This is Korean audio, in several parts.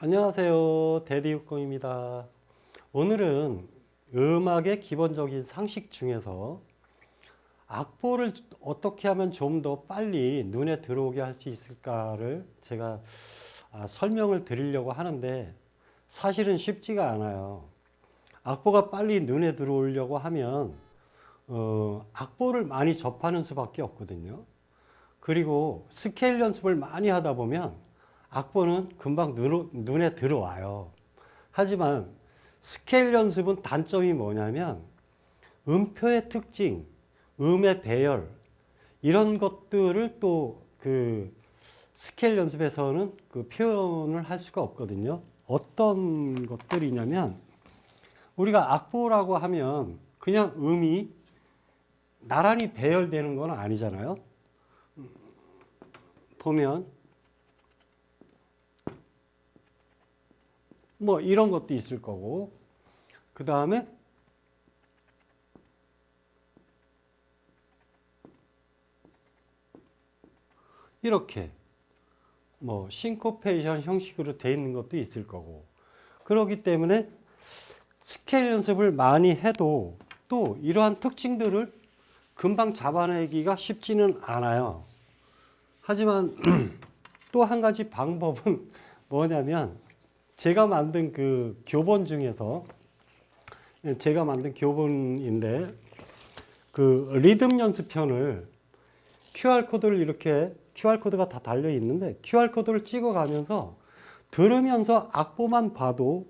안녕하세요. 대디육공입니다. 오늘은 음악의 기본적인 상식 중에서 악보를 어떻게 하면 좀 더 빨리 눈에 들어오게 할 수 있을까를 제가 설명을 드리려고 하는데 사실은 쉽지가 않아요. 악보가 빨리 눈에 들어오려고 하면 악보를 많이 접하는 수밖에 없거든요. 그리고 스케일 연습을 많이 하다 보면 악보는 금방 눈에 들어와요. 하지만 스케일 연습은 단점이 뭐냐면 음표의 특징, 음의 배열 이런 것들을 또 그 스케일 연습에서는 그 표현을 할 수가 없거든요. 어떤 것들이냐면 우리가 악보라고 하면 그냥 음이 나란히 배열되는 건 아니잖아요. 보면 뭐 이런 것도 있을 거고, 그 다음에 이렇게 뭐 싱코페이션 형식으로 되어 있는 것도 있을 거고, 그렇기 때문에 스케일 연습을 많이 해도 또 이러한 특징들을 금방 잡아내기가 쉽지는 않아요. 하지만 또 한 가지 방법은 뭐냐면 제가 만든 그 교본 중에서 제가 만든 교본인데 그 리듬 연습편을 QR코드를 이렇게 QR코드가 다 달려 있는데 QR코드를 찍어 가면서 들으면서 악보만 봐도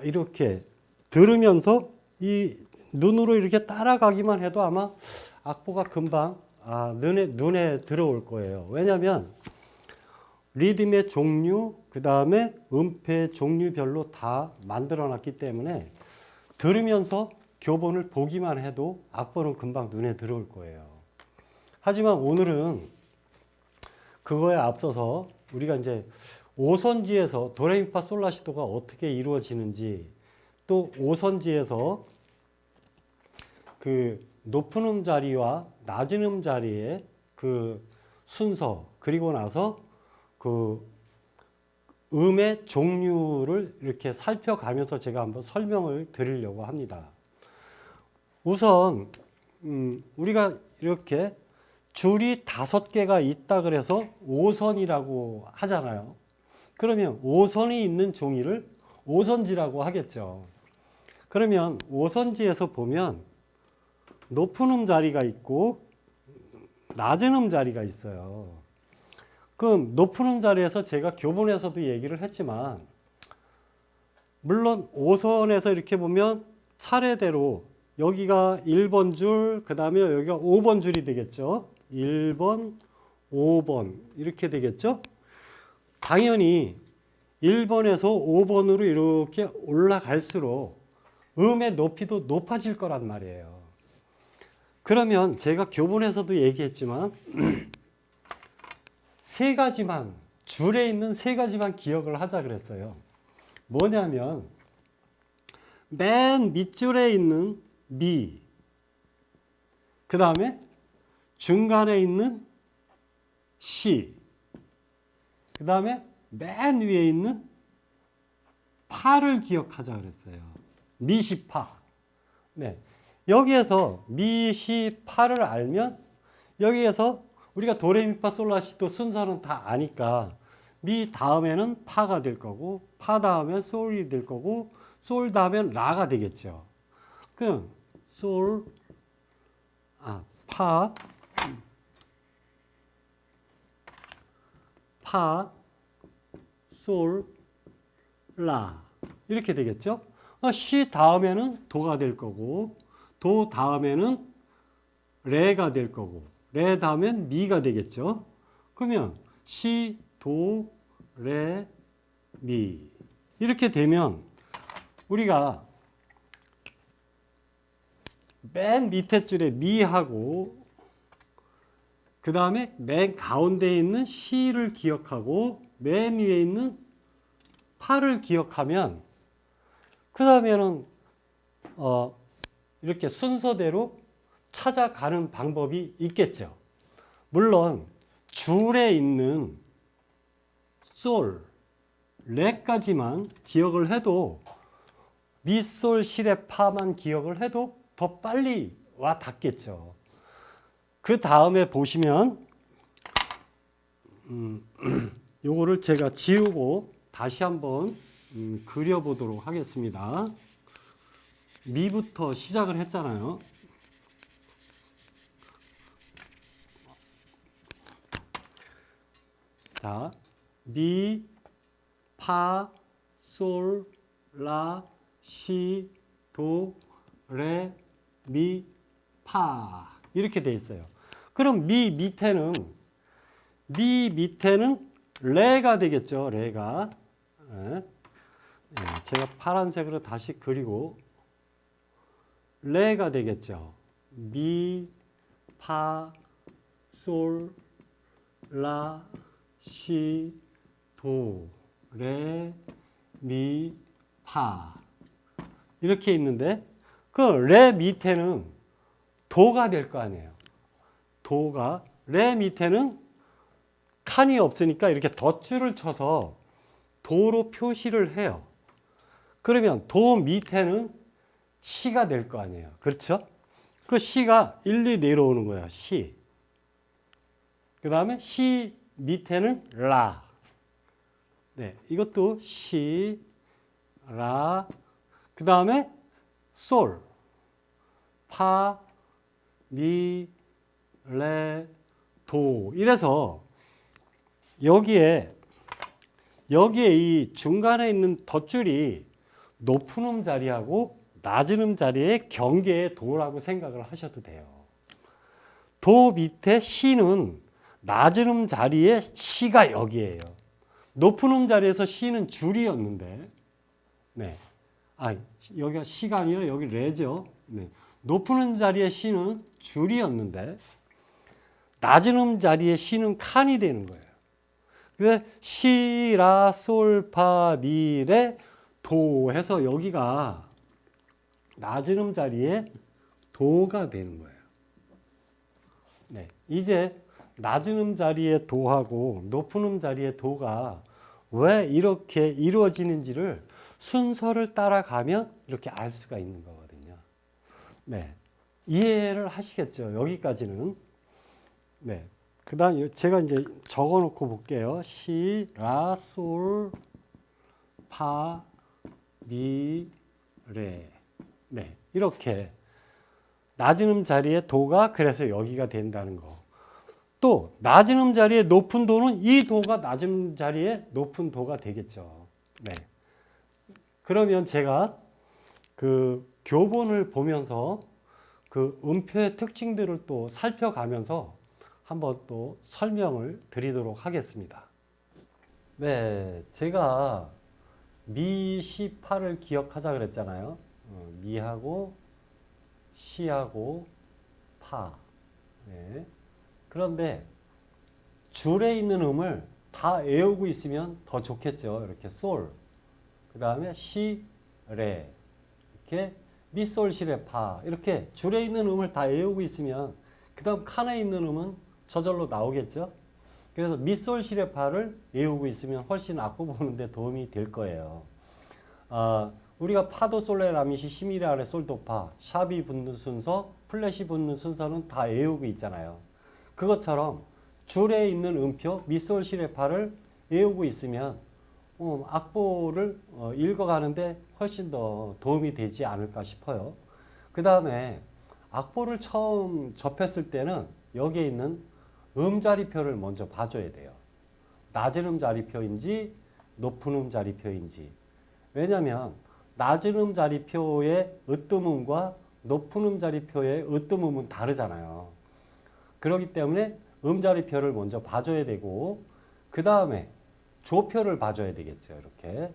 이렇게 들으면서 이 눈으로 이렇게 따라가기만 해도 아마 악보가 금방 눈에 들어올 거예요. 왜냐하면 리듬의 종류, 그 다음에 음표의 종류별로 다 만들어 놨기 때문에 들으면서 교본을 보기만 해도 악보는 금방 눈에 들어올 거예요. 하지만 오늘은 그거에 앞서서 우리가 이제 오선지에서 도레미파 솔라시도가 어떻게 이루어지는지, 또 오선지에서 그 높은 음 자리와 낮은 음 자리의 그 순서, 그리고 나서 그 음의 종류를 이렇게 살펴가면서 제가 한번 설명을 드리려고 합니다. 우선 우리가 이렇게 줄이 5개가 있다 그래서 오선이라고 하잖아요. 그러면 오선이 있는 종이를 오선지라고 하겠죠. 그러면 오선지에서 보면 높은 음 자리가 있고 낮은 음 자리가 있어요. 그럼 높은 음 자리에서 제가 교본에서도 얘기를 했지만 물론 오선에서 이렇게 보면 차례대로 여기가 1번 줄, 그 다음에 여기가 5번 줄이 되겠죠. 1번, 5번 이렇게 되겠죠. 당연히 1번에서 5번으로 이렇게 올라갈수록 음의 높이도 높아질 거란 말이에요. 그러면 제가 교본에서도 얘기했지만 세 가지만, 줄에 있는 세 가지만 기억을 하자 그랬어요. 뭐냐면 맨 밑줄에 있는 미, 그 다음에 중간에 있는 시, 그 다음에 맨 위에 있는 파를 기억하자 그랬어요. 미, 시, 파. 네. 여기에서 미, 시, 파를 알면 여기에서 우리가 도레미파 솔라시도 순서는 다 아니까 미 다음에는 파가 될 거고, 파 다음엔 솔이 될 거고, 솔 다음엔 라가 되겠죠. 그럼 솔, 파, 파, 솔, 라 이렇게 되겠죠. 시 다음에는 도가 될 거고, 도 다음에는 레가 될 거고, 레 다음엔 미가 되겠죠. 그러면 시, 도, 레, 미 이렇게 되면 우리가 맨 밑에 줄에 미하고 그 다음에 맨 가운데에 있는 시를 기억하고 맨 위에 있는 파를 기억하면 그 다음에는 이렇게 순서대로 찾아가는 방법이 있겠죠. 물론 줄에 있는 솔, 레까지만 기억을 해도 미, 솔, 시레, 파만 기억을 해도 더 빨리 와 닿겠죠. 그 다음에 보시면 요거를 제가 지우고 다시 한번 그려보도록 하겠습니다. 미부터 시작을 했잖아요. 자, 미, 파, 솔, 라, 시, 도, 레, 미, 파 이렇게 돼 있어요. 그럼 미 밑에는 레가 되겠죠. 레가. 네. 제가 파란색으로 다시 그리고 레가 되겠죠. 미, 파, 솔, 라, 시, 도, 레, 미, 파 이렇게 있는데 그 레 밑에는 도가 될 거 아니에요. 도가 레 밑에는 칸이 없으니까 이렇게 덧줄을 쳐서 도로 표시를 해요. 그러면 도 밑에는 시가 될 거 아니에요. 그렇죠? 그 시가 1, 2 내려오는 거예요. 시. 그 다음에 시 밑에는 라. 네, 이것도 시, 라. 그 다음에 솔, 파, 미, 레, 도. 이래서 여기에 이 중간에 있는 덧줄이 높은 음 자리하고 낮은 음 자리의 경계의 도라고 생각을 하셔도 돼요. 도 밑에 시는 낮은 음 자리에 시가 여기에요. 높은 음 자리에서 시는 줄이었는데, 네. 여기가 시가 아니라 여기 레죠. 네. 높은 음 자리에 시는 줄이었는데, 낮은 음 자리에 시는 칸이 되는 거예요. 그래서 시, 라, 솔, 파, 미, 레, 도 해서 여기가 낮은 음 자리에 도가 되는 거예요. 네. 이제 낮은 음 자리의 도하고 높은 음 자리의 도가 왜 이렇게 이루어지는지를 순서를 따라가면 이렇게 알 수가 있는 거거든요. 네. 이해를 하시겠죠? 여기까지는. 네. 그 다음 제가 이제 적어 놓고 볼게요. 시, 라, 솔, 파, 미, 레. 네. 이렇게 낮은 음 자리의 도가 그래서 여기가 된다는 거. 또 낮은 음 자리의 높은 도는 이 도가 낮은 음 자리의 높은 도가 되겠죠. 네. 그러면 제가 그 교본을 보면서 그 음표의 특징들을 또 살펴가면서 한번 또 설명을 드리도록 하겠습니다. 네, 제가 미, 시, 파를 기억하자 그랬잖아요. 미하고 시하고 파. 네. 그런데 줄에 있는 음을 다 외우고 있으면 더 좋겠죠. 이렇게 솔, 그 다음에 시, 레, 이렇게 미, 솔, 시, 레, 파 이렇게 줄에 있는 음을 다 외우고 있으면 그 다음 칸에 있는 음은 저절로 나오겠죠. 그래서 미, 솔, 시, 레, 파를 외우고 있으면 훨씬 악보 보는데 도움이 될 거예요. 우리가 파도, 솔, 레, 라, 미, 시, 시, 미, 레, 아, 레, 솔, 도, 파, 샵이 붙는 순서, 플랫이 붙는 순서는 다 외우고 있잖아요. 그것처럼 줄에 있는 음표 미, 솔, 시, 레, 파를 외우고 있으면 악보를 읽어가는데 훨씬 더 도움이 되지 않을까 싶어요. 그 다음에 악보를 처음 접했을 때는 여기에 있는 음자리표를 먼저 봐줘야 돼요. 낮은 음자리표인지 높은 음자리표인지. 왜냐하면 낮은 음자리표의 으뜸음과 높은 음자리표의 으뜸음은 다르잖아요. 그렇기 때문에 음자리표를 먼저 봐줘야 되고 그 다음에 조표를 봐줘야 되겠죠. 이렇게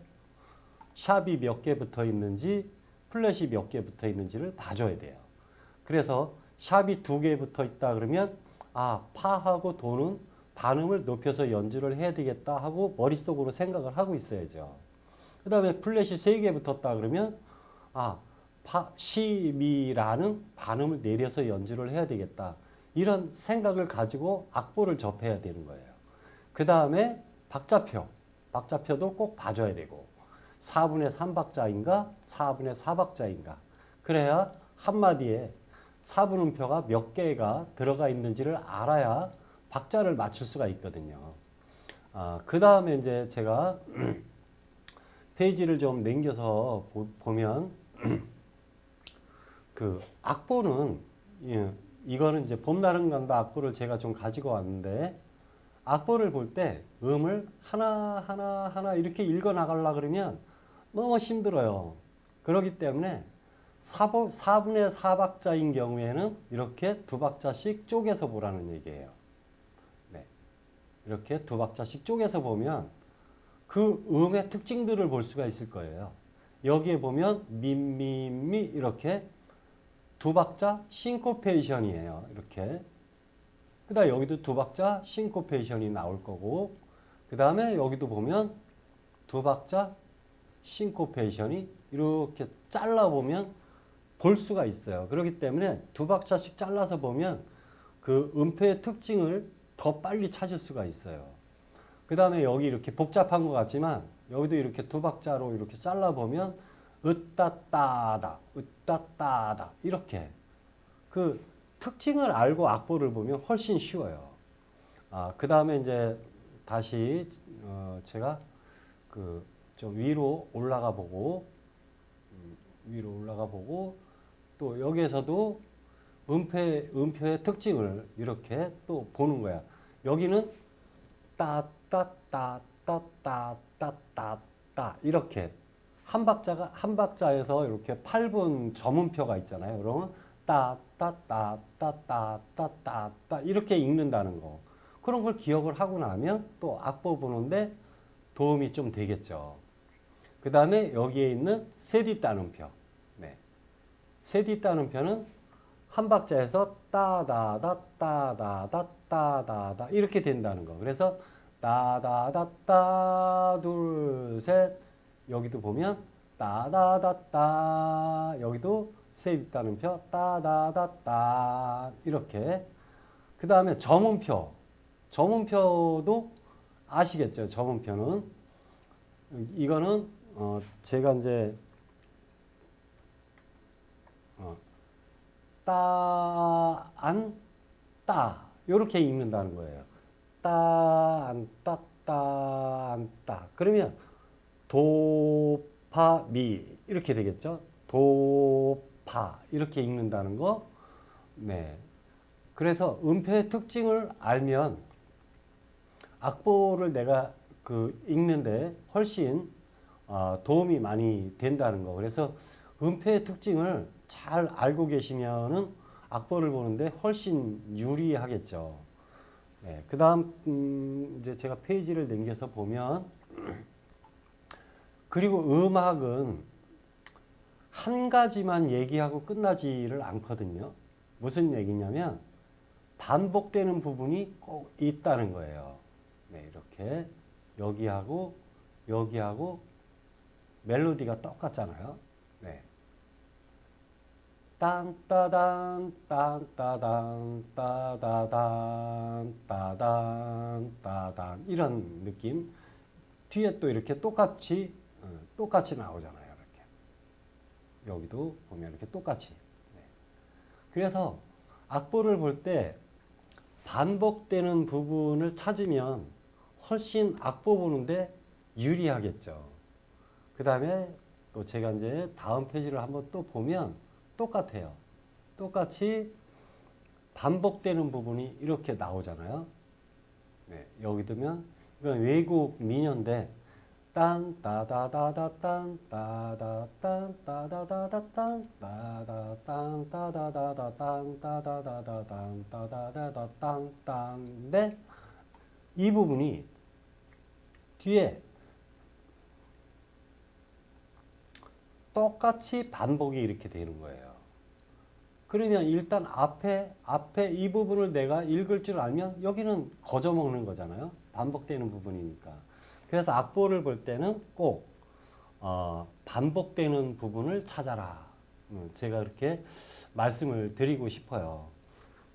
샵이 몇 개 붙어 있는지 플랫이 몇 개 붙어 있는지를 봐줘야 돼요. 그래서 샵이 2개 붙어 있다 그러면 파하고 도는 반음을 높여서 연주를 해야 되겠다 하고 머릿속으로 생각을 하고 있어야죠. 그 다음에 플랫이 3개 붙었다 그러면 시, 미, 라는 반음을 내려서 연주를 해야 되겠다. 이런 생각을 가지고 악보를 접해야 되는 거예요. 그 다음에 박자표. 박자표도 꼭 봐줘야 되고 4분의 3박자인가 4분의 4박자인가 그래야 한마디에 4분음표가 몇 개가 들어가 있는지를 알아야 박자를 맞출 수가 있거든요. 그 다음에 이제 제가 페이지를 좀 넘겨서 보면 그 악보는 이거는 이제 봄날은 간다 악보를 제가 좀 가지고 왔는데 악보를 볼 때 음을 하나 이렇게 읽어 나가려고 그러면 너무 힘들어요. 그렇기 때문에 4분의 4박자인 경우에는 이렇게 두 박자씩 쪼개서 보라는 얘기예요. 네. 이렇게 두 박자씩 쪼개서 보면 그 음의 특징들을 볼 수가 있을 거예요. 여기에 보면 미미미 이렇게 두 박자 싱코페이션이에요. 이렇게. 그 다음에 여기도 두 박자 싱코페이션이 나올 거고 그 다음에 여기도 보면 두 박자 싱코페이션이 이렇게 잘라보면 볼 수가 있어요. 그렇기 때문에 두 박자씩 잘라서 보면 그 음표의 특징을 더 빨리 찾을 수가 있어요. 그 다음에 여기 이렇게 복잡한 것 같지만 여기도 이렇게 두 박자로 이렇게 잘라보면 으따따다 으따따다 이렇게 그 특징을 알고 악보를 보면 훨씬 쉬워요. 그 다음에 이제 다시 제가 그 좀 위로 올라가 보고 또 여기에서도 음표의 특징을 이렇게 또 보는 거야. 여기는 따따따따따따따따 이렇게 한 박자에서 이렇게 8분 점음표가 있잖아요. 그러면 따따따따따따따 이렇게 읽는다는 거. 그런 걸 기억을 하고 나면 또 악보 보는데 도움이 좀 되겠죠. 그 다음에 여기에 있는 세디 따num표. 네. 세디 따num표는 한 박자에서 따다다 따다다 따다다 이렇게 된다는 거. 그래서 따다다따 둘 셋 여기도 보면 따다다따 여기도 세디 따num표 따다다따 이렇게. 그 다음에 점음표도 아시겠죠? 점음표는 이거는 제가 이제 따, 안, 따 이렇게 읽는다는 거예요. 따, 안, 따, 따, 안, 따. 그러면 도, 파, 미 이렇게 되겠죠. 도, 파 이렇게 읽는다는 거. 네. 그래서 음표의 특징을 알면 악보를 내가 읽는데 훨씬 도움이 많이 된다는 거. 그래서 음표의 특징을 잘 알고 계시면은 악보를 보는데 훨씬 유리하겠죠. 네, 그 다음, 이제 제가 페이지를 넘겨서 보면, 그리고 음악은 한 가지만 얘기하고 끝나지를 않거든요. 무슨 얘기냐면, 반복되는 부분이 꼭 있다는 거예요. 네, 이렇게. 여기하고, 멜로디가 똑같잖아요. 네. 딴따단 딴따단 따다단 따단 따단 이런 느낌. 뒤에 또 이렇게 똑같이 나오잖아요. 이렇게. 여기도 보면 이렇게 똑같이. 네. 그래서 악보를 볼 때 반복되는 부분을 찾으면 훨씬 악보 보는데 유리하겠죠. 그 다음에 또 제가 이제 다음 페이지를 한번 또 보면 똑같아요. 똑같이 반복되는 부분이 이렇게 나오잖아요. 네, 여기 두면 이건 외국 민요인데 딴 따다다다 딴 따다 딴 따다다다 딴 따다 딴 따다다다 딴 따다다다 딴 따다다다 딴 딴인데 이 부분이 뒤에 똑같이 반복이 이렇게 되는 거예요. 그러면 일단 앞에 이 부분을 내가 읽을 줄 알면 여기는 거저먹는 거잖아요. 반복되는 부분이니까. 그래서 악보를 볼 때는 꼭 반복되는 부분을 찾아라. 제가 그렇게 말씀을 드리고 싶어요.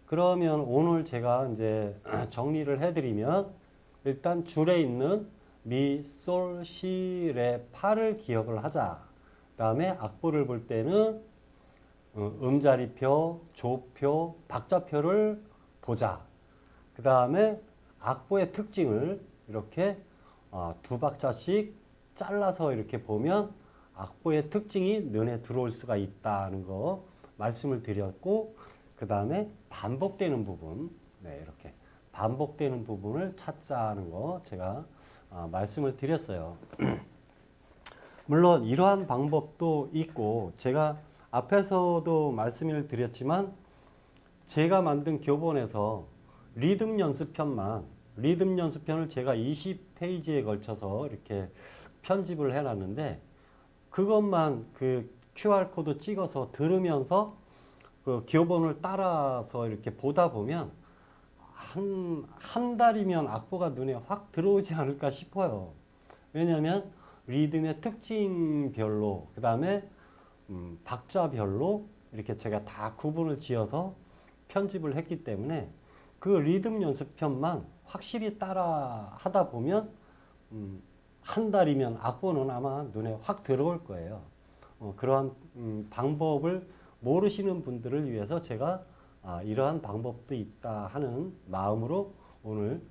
그러면 오늘 제가 이제 정리를 해드리면 일단 줄에 있는 미, 솔, 시, 레, 파를 기억을 하자. 그 다음에 악보를 볼 때는 음자리표, 조표, 박자표를 보자. 그 다음에 악보의 특징을 이렇게 두 박자씩 잘라서 이렇게 보면 악보의 특징이 눈에 들어올 수가 있다는 거 말씀을 드렸고, 그 다음에 반복되는 부분, 네, 이렇게 반복되는 부분을 찾자는 거 제가 말씀을 드렸어요. 물론 이러한 방법도 있고, 제가 앞에서도 말씀을 드렸지만 제가 만든 교본에서 리듬 연습편을 제가 20페이지에 걸쳐서 이렇게 편집을 해놨는데, 그것만 그 QR코드 찍어서 들으면서 그 교본을 따라서 이렇게 보다 보면 한 달이면 악보가 눈에 확 들어오지 않을까 싶어요. 왜냐하면 리듬의 특징별로, 그 다음에 박자별로 이렇게 제가 다 구분을 지어서 편집을 했기 때문에 그 리듬 연습편만 확실히 따라 하다 보면 한 달이면 악보는 아마 눈에 확 들어올 거예요. 그러한 방법을 모르시는 분들을 위해서 제가 이러한 방법도 있다 하는 마음으로 오늘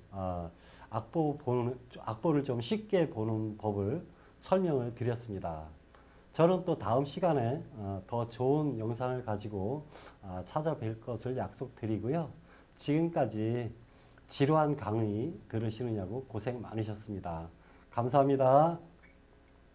악보를 좀 쉽게 보는 법을 설명을 드렸습니다. 저는 또 다음 시간에 더 좋은 영상을 가지고 찾아뵐 것을 약속드리고요. 지금까지 지루한 강의 들으시느냐고 고생 많으셨습니다. 감사합니다.